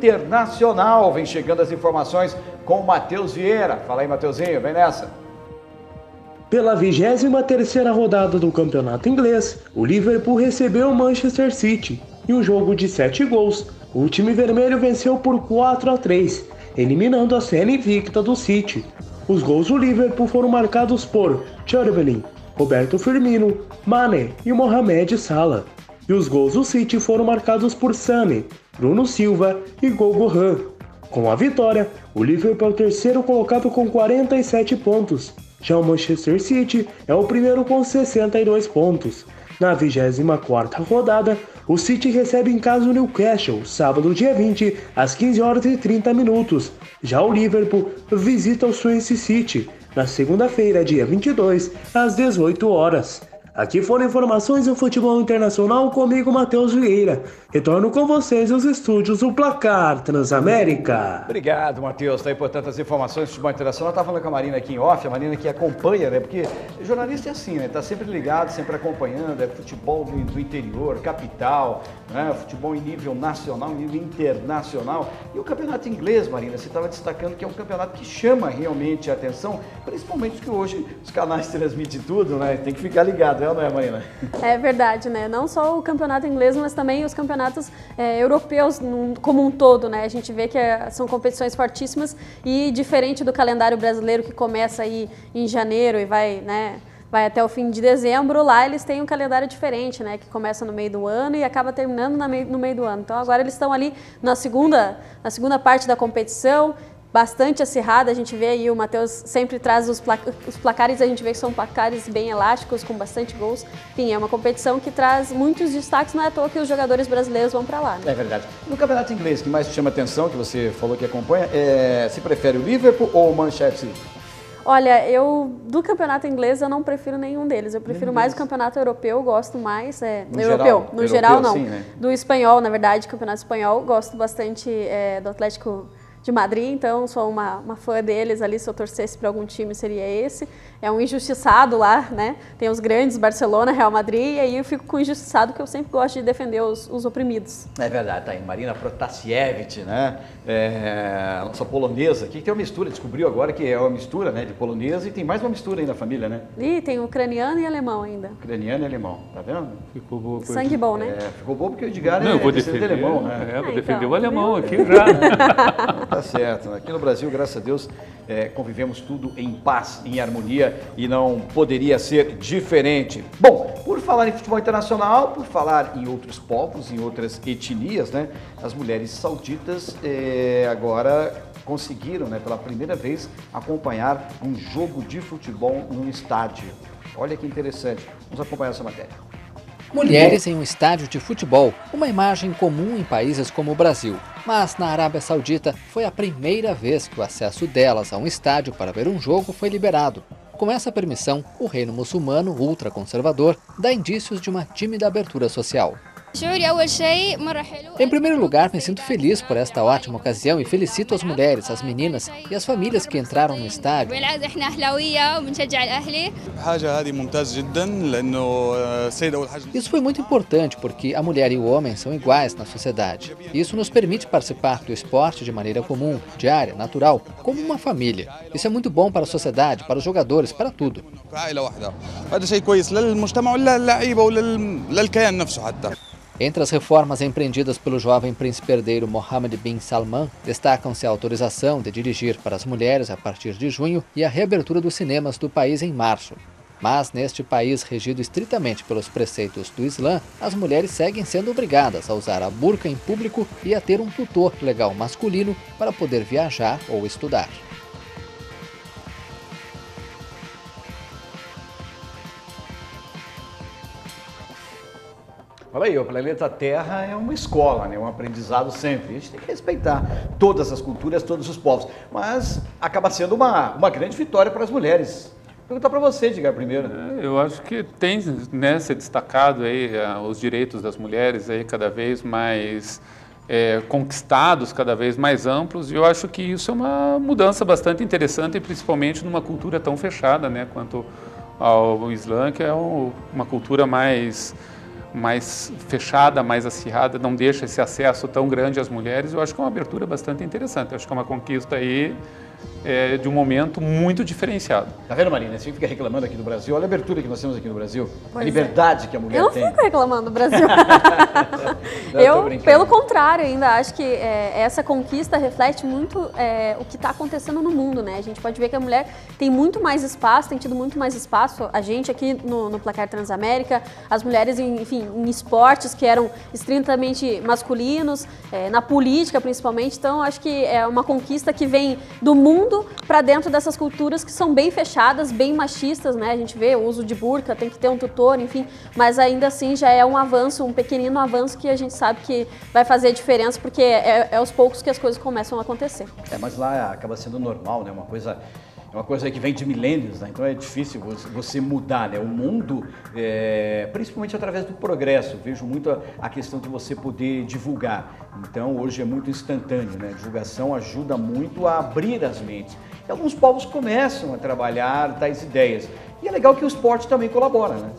internacional. Vem chegando as informações com o Matheus Vieira. Fala aí, Matheusinho, vem nessa. Pela 23ª rodada do campeonato inglês, o Liverpool recebeu o Manchester City. Em um jogo de 7 gols, o time vermelho venceu por 4-3, eliminando a série invicta do City. Os gols do Liverpool foram marcados por Chervelin, Roberto Firmino, Mané e Mohamed Salah. E os gols do City foram marcados por Sané, Bruno Silva e Gogohan. Com a vitória, o Liverpool é o terceiro colocado com 47 pontos. Já o Manchester City é o primeiro com 62 pontos. Na 24ª rodada, o City recebe em casa o Newcastle, sábado dia 20, às 15h30. Já o Liverpool visita o Swansea City, na segunda-feira, dia 22, às 18h. Aqui foram informações do futebol internacional comigo, Matheus Vieira. Retorno com vocês aos estúdios do Placar Transamérica. Obrigado, Matheus. Tá aí, portanto, as informações do futebol internacional. Estava falando com a Marina aqui em off, a Marina que acompanha, né? Porque jornalista é assim, né? Tá sempre ligado, sempre acompanhando. É futebol do interior, capital, né? Futebol em nível nacional, em nível internacional. E o campeonato inglês, Marina, você estava destacando que é um campeonato que chama realmente a atenção, principalmente porque hoje os canais transmitem tudo, né? Tem que ficar ligado. Não é, Marina? É verdade, né? Não só o campeonato inglês, mas também os campeonatos europeus como um todo, né? A gente vê que são competições fortíssimas e diferente do calendário brasileiro que começa aí em janeiro e vai até o fim de dezembro, lá eles têm um calendário diferente, né? Que começa no meio do ano e acaba terminando no meio do ano. Então agora eles estão ali na segunda parte da competição, bastante acirrada. A gente vê aí, o Matheus sempre traz os placares, a gente vê que são placares bem elásticos, com bastante gols. Enfim, é uma competição que traz muitos destaques, não é à toa que os jogadores brasileiros vão para lá, né? É verdade. No campeonato inglês, que mais te chama atenção, que você falou que acompanha, se prefere o Liverpool ou o Manchester City? Olha, do campeonato inglês eu não prefiro nenhum deles, eu prefiro mais o campeonato europeu, gosto mais, no geral não, sim, né? Do espanhol, na verdade, campeonato espanhol, gosto bastante do Atlético de Madrid, então sou uma fã deles ali. Se eu torcesse para algum time seria esse. É um injustiçado lá, né? Tem os grandes, Barcelona, Real Madrid, e aí eu fico com o injustiçado, que eu sempre gosto de defender os oprimidos. É verdade, tá aí Marina Protasiewicz, né? A nossa polonesa, que tem uma mistura, descobriu agora que é uma mistura, né, de polonesa, e tem mais uma mistura aí na família, né? E tem ucraniano e alemão ainda. Ucraniano e alemão, tá vendo? Ficou boa. Sangue bom, né? Ficou bom porque o Edgar eu vou defender alemão, né? Vou defender o alemão aqui já. Tá certo. Aqui no Brasil, graças a Deus, convivemos tudo em paz, em harmonia, e não poderia ser diferente. Bom, por falar em futebol internacional, por falar em outros povos, em outras etnias, né? As mulheres sauditas agora conseguiram, né, pela primeira vez, acompanhar um jogo de futebol num estádio. Olha que interessante. Vamos acompanhar essa matéria. Mulheres em um estádio de futebol, uma imagem comum em países como o Brasil. Mas na Arábia Saudita foi a primeira vez que o acesso delas a um estádio para ver um jogo foi liberado. Com essa permissão, o reino muçulmano ultraconservador dá indícios de uma tímida abertura social. Em primeiro lugar, me sinto feliz por esta ótima ocasião e felicito as mulheres, as meninas e as famílias que entraram no estádio. Isso foi muito importante porque a mulher e o homem são iguais na sociedade. Isso nos permite participar do esporte de maneira comum, diária, natural, como uma família. Isso é muito bom para a sociedade, para os jogadores, para tudo. Entre as reformas empreendidas pelo jovem príncipe herdeiro Mohammed bin Salman, destacam-se a autorização de dirigir para as mulheres a partir de junho e a reabertura dos cinemas do país em março. Mas neste país regido estritamente pelos preceitos do Islã, as mulheres seguem sendo obrigadas a usar a burca em público e a ter um tutor legal masculino para poder viajar ou estudar. Olha aí, o planeta Terra é uma escola, né? Um aprendizado sempre. A gente tem que respeitar todas as culturas, todos os povos. Mas acaba sendo uma grande vitória para as mulheres. Vou perguntar para você, Edgar, primeiro. Eu acho que tem, né, se destacado aí os direitos das mulheres aí cada vez mais conquistados, cada vez mais amplos. E eu acho que isso é uma mudança bastante interessante, principalmente numa cultura tão fechada, né, quanto ao Islã, que é uma cultura mais mais fechada, mais acirrada, não deixa esse acesso tão grande às mulheres. Eu acho que é uma abertura bastante interessante. Eu acho que é uma conquista aí de um momento muito diferenciado. Tá vendo, Marina? Você fica reclamando aqui do Brasil. Olha a abertura que nós temos aqui no Brasil. Pois a liberdade que a mulher tem. Eu não fico reclamando do Brasil. Não, pelo contrário, ainda acho que essa conquista reflete muito o que está acontecendo no mundo, né? A gente pode ver que a mulher tem muito mais espaço, tem tido muito mais espaço. A gente aqui no Placar Transamérica, as mulheres, enfim, em esportes que eram estritamente masculinos, na política principalmente. Então, acho que é uma conquista que vem do mundo para dentro dessas culturas que são bem fechadas, bem machistas, né? A gente vê o uso de burca, tem que ter um tutor, enfim, mas ainda assim já é um avanço, um pequenino avanço que a gente sabe que vai fazer diferença, porque é aos poucos que as coisas começam a acontecer. Mas lá acaba sendo normal, né? Uma coisa que vem de milênios, né? Então é difícil você mudar, né? O mundo, principalmente através do progresso, vejo muito a questão de você poder divulgar. Então hoje é muito instantâneo, né? A divulgação ajuda muito a abrir as mentes. E alguns povos começam a trabalhar tais ideias. E é legal que o esporte também colabora, né?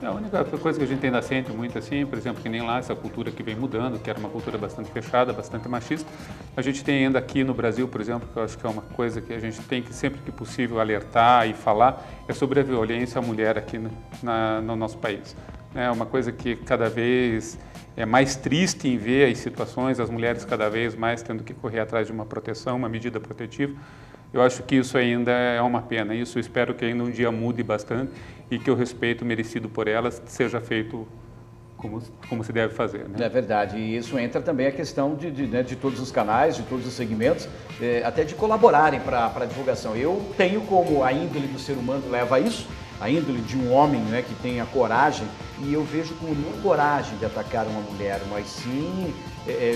A única coisa que a gente ainda sente muito assim, por exemplo, que nem lá essa cultura que vem mudando, que era uma cultura bastante fechada, bastante machista, a gente tem ainda aqui no Brasil, por exemplo, que eu acho que é uma coisa que a gente tem que sempre que possível alertar e falar, é sobre a violência à mulher aqui no nosso país. É uma coisa que cada vez é mais triste em ver as situações, as mulheres cada vez mais tendo que correr atrás de uma proteção, uma medida protetiva. Eu acho que isso ainda é uma pena. Isso eu espero que ainda um dia mude bastante e que o respeito merecido por elas seja feito como se deve fazer, né? É verdade, e isso entra também a questão de todos os canais, de todos os segmentos, até de colaborarem para a divulgação. Eu tenho como a índole do ser humano leva a isso, a índole de um homem, né, que tem a coragem, e eu vejo como não coragem de atacar uma mulher, mas sim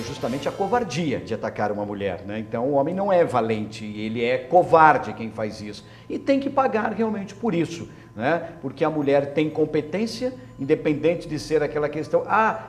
justamente a covardia de atacar uma mulher, né? Então o homem não é valente, ele é covarde quem faz isso, e tem que pagar realmente por isso, né? Porque a mulher tem competência, independente de ser aquela questão,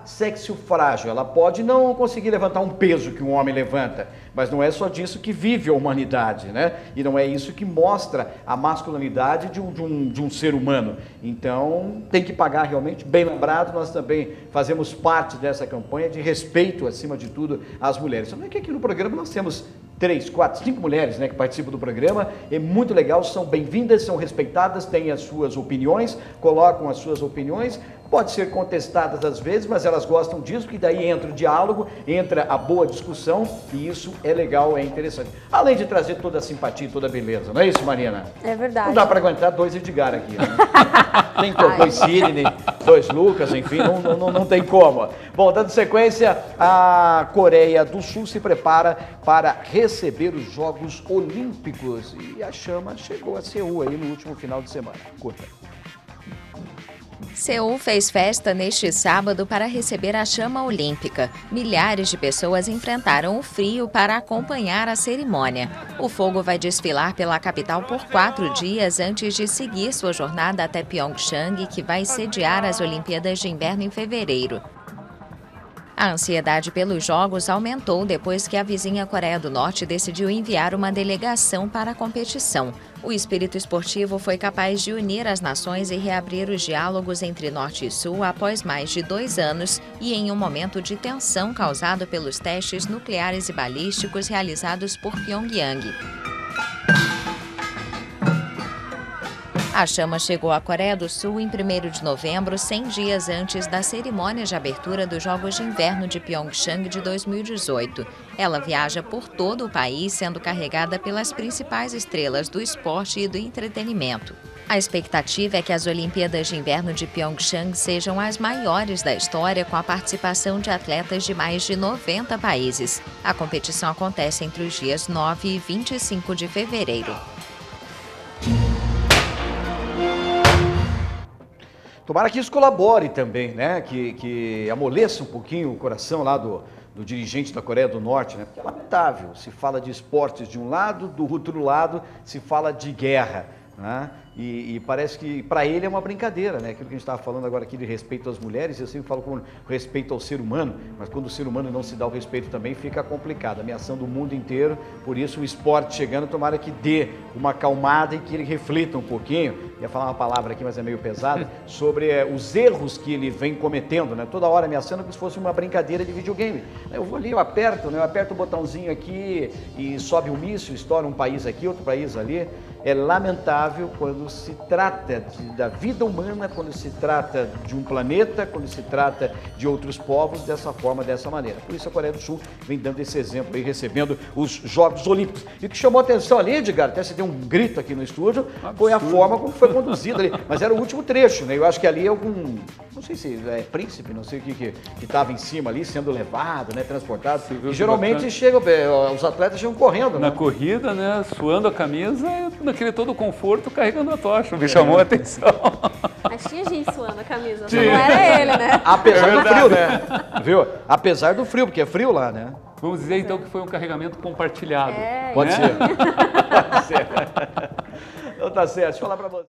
sexo frágil, ela pode não conseguir levantar um peso que um homem levanta, mas não é só disso que vive a humanidade, né? E não é isso que mostra a masculinidade de um ser humano. Então tem que pagar realmente, bem lembrado, nós também fazemos parte dessa campanha de respeito, acima de tudo, às mulheres. Só não é que aqui no programa nós temos 3, 4, 5 mulheres, né, que participam do programa, é muito legal, são bem-vindas, são respeitadas, têm as suas opiniões, colocam as suas opiniões, pode ser contestadas às vezes, mas elas gostam disso, que daí entra o diálogo, entra a boa discussão, e isso é legal, é interessante. Além de trazer toda a simpatia e toda a beleza, não é isso, Marina? É verdade. Não dá para aguentar 2 Edgar aqui, né? Tem que ter 2 Sidney, 2 Lucas, enfim, não tem como. Bom, dando sequência, a Coreia do Sul se prepara para receber os Jogos Olímpicos, e a chama chegou a Seul aí no último final de semana. Curta. Seul fez festa neste sábado para receber a chama olímpica. Milhares de pessoas enfrentaram o frio para acompanhar a cerimônia. O fogo vai desfilar pela capital por 4 dias antes de seguir sua jornada até Pyeongchang, que vai sediar as Olimpíadas de Inverno em fevereiro. A ansiedade pelos Jogos aumentou depois que a vizinha Coreia do Norte decidiu enviar uma delegação para a competição. O espírito esportivo foi capaz de unir as nações e reabrir os diálogos entre Norte e Sul após mais de 2 anos e em um momento de tensão causado pelos testes nucleares e balísticos realizados por Pyongyang. A chama chegou à Coreia do Sul em 1º de novembro, 100 dias antes da cerimônia de abertura dos Jogos de Inverno de Pyeongchang de 2018. Ela viaja por todo o país, sendo carregada pelas principais estrelas do esporte e do entretenimento. A expectativa é que as Olimpíadas de Inverno de Pyeongchang sejam as maiores da história, com a participação de atletas de mais de 90 países. A competição acontece entre os dias 9 e 25 de fevereiro. Tomara que isso colabore também, né? Que amoleça um pouquinho o coração lá do dirigente da Coreia do Norte, né? Porque é lamentável, se fala de esportes de um lado, do outro lado se fala de guerra. né? E parece que para ele é uma brincadeira, né? Aquilo que a gente estava falando agora aqui de respeito às mulheres, eu sempre falo com respeito ao ser humano, mas quando o ser humano não se dá o respeito também fica complicado, ameaçando o mundo inteiro. Por isso o esporte chegando, tomara que dê uma acalmada e que ele reflita um pouquinho, ia falar uma palavra aqui, mas é meio pesada, sobre os erros que ele vem cometendo, né? Toda hora ameaçando como se fosse uma brincadeira de videogame. Eu vou ali, eu aperto o botãozinho aqui e sobe um míssil, estoura um país aqui, outro país ali. É lamentável quando se trata da vida humana, quando se trata de um planeta, quando se trata de outros povos dessa forma, dessa maneira. Por isso a Coreia do Sul vem dando esse exemplo aí, recebendo os Jogos Olímpicos. E o que chamou a atenção ali, Edgar, até se deu um grito aqui no estúdio, foi a forma como foi conduzido ali. Mas era o último trecho, né? Eu acho que ali algum, não sei se é príncipe, não sei o que estava em cima ali, sendo levado, né, transportado. E geralmente chegam, os atletas chegam correndo, na né? corrida, né, suando a camisa, naquele todo o conforto, carregando a tocha. Me chamou a atenção. Mas tinha gente suando a camisa, só não era ele, né? Apesar do frio, né? Viu? Apesar do frio, porque é frio lá, né? Vamos dizer então que foi um carregamento compartilhado. Pode né? ser. Pode ser. Então tá certo. Deixa eu falar pra você.